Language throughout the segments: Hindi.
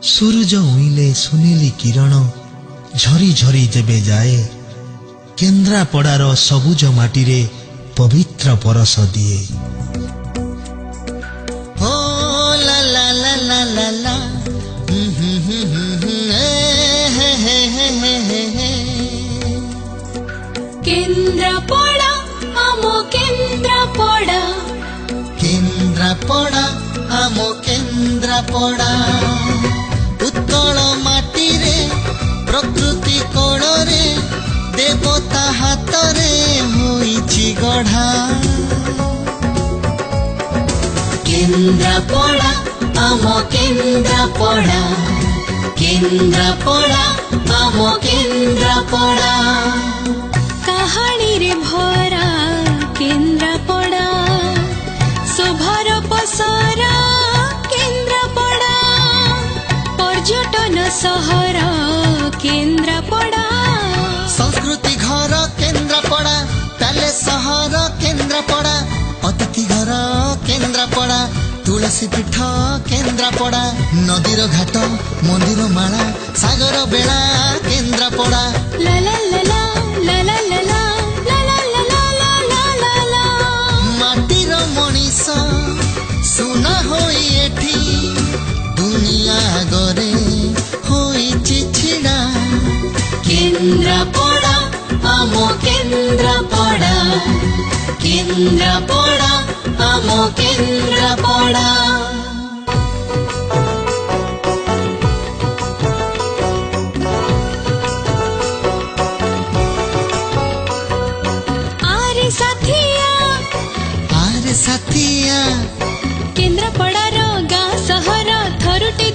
सूरज उइले सुनीली किरण झरी झरी जेबे जाए केन्द्रापड़ार सबुज माटीरे पवित्र परस दिए। हो ला ला ला ला ला ला केन्द्रापड़ा आमो केन्द्रापड़ा केन्द्रापड़ा आमो केन्द्रापड़ा उत्कल माटी रे प्रकृति कोण रे देवता हाथ रे होइछि गढ़ा। केन्द्रापड़ा आमो केन्द्रापड़ा केन्द्रापड़ा आमो केन्द्रापड़ा कहानी रे भरा केन्द्रापड़ा शोभार पसरा केन्द्रापड़ा पर्यटन सहर केन्द्रापड़ा संस्कृति घर केन्द्रापड़ा पैलेस सहर केन्द्रापड़ा अतिथि घर केन्द्रापड़ा तुलसी पीठ केन्द्रापड़ा नदीर घाट मंदिर माला सागर बेला केन्द्रापड़ा ला ला ला ला ला ला ला ला ला ला ला ला ला ला ला माटीर मनीष सुना होई एठी दुनिया गरे होइछि छिड़ा। केन्द्रापड़ा आमो केन्द्रापड़ा केन्द्रापड़ा आमो केन्द्रापड़ा आरे साथिया केन्द्रापड़ार गाँ सहर थरुटे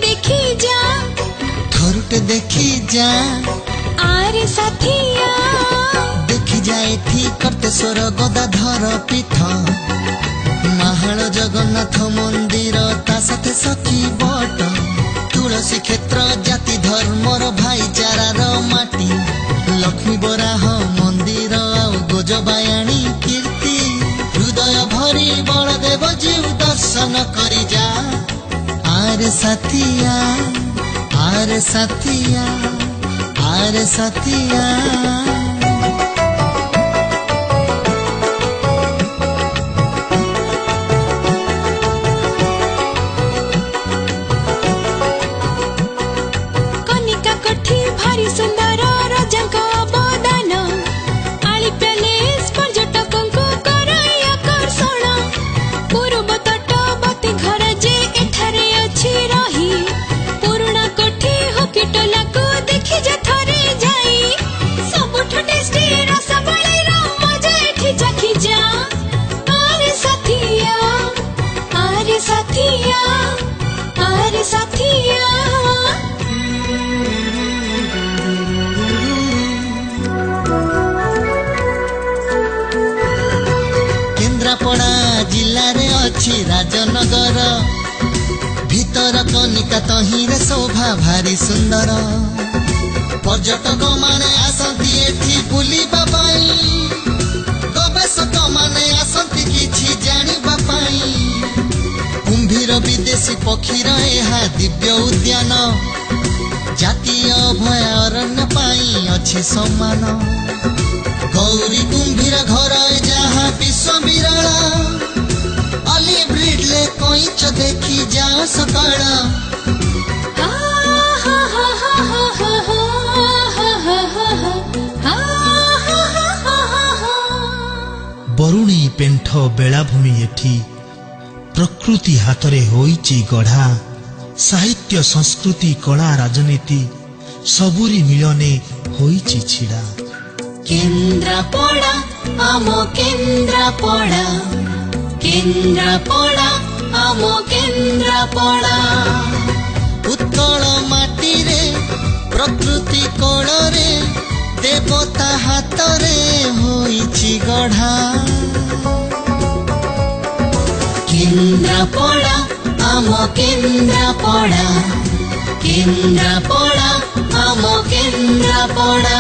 देखी जा आरे साथिया देखी जा एठी कर्तेश्वर गदाधर पीठ महाल जगन्नाथ मंदिर ता साथे सखी बट तुलसी क्षेत्र जाति धर्मर भाईचारार माटी लक्ष्मी बराह मंदिर आउ गोजबायाणी कीर्ति हृदय भरी बलदेव जीव दर्शन करी जा। आरे साथिया आरे साथिया आरे साथिया कनिका कोठी भारी सुंदर राजांक अवदान आली पैलेस पर्यटकंकु कराई आकर्षण पूर्व तटवर्ती घर जे एठारे अछि रही पुराना कोठी हॉकीटोला को देखि जा थरे जाई सबुठ टेस्टी रसबळी रो मजा एठी चाखी जा। आरे साथिया आरे साथिया आरे साथिया केन्द्रापड़ा जिल्ला रे अछि राजनगर भीतर कनिका तहिरे शोभा भारी सुंदर पर्यटक माने आसंती एठी बुलिबा पाई गवेषक माने आसंती किछि जानिबा पाई कुंभीर विदेशी पक्षीर एहा दिव्य उद्यान जातीय अभयारण्य पाई अछि सम्मान गौरी कुंभीर घर जहाँ विश्व विरल अलिव रिडले कईच देखी जा सकाळ। बरुणी पेंठ बेलाभूमि एठी प्रकृति हातरे होइछि गढ़ा साहित्य संस्कृति कला राजनीति सबुरी मिलने होइछि छिड़ा। केन्द्रापड़ा आमो केन्द्रापड़ा केन्द्रापड़ा आमो केन्द्रापड़ा उत्कल माटी रे प्रकृति कोण रे देवता हाथ रे होइछि गढ़ा। केन्द्रापड़ा आमो केन्द्रापड़ा केन्द्रापड़ा आमो केन्द्रापड़ा।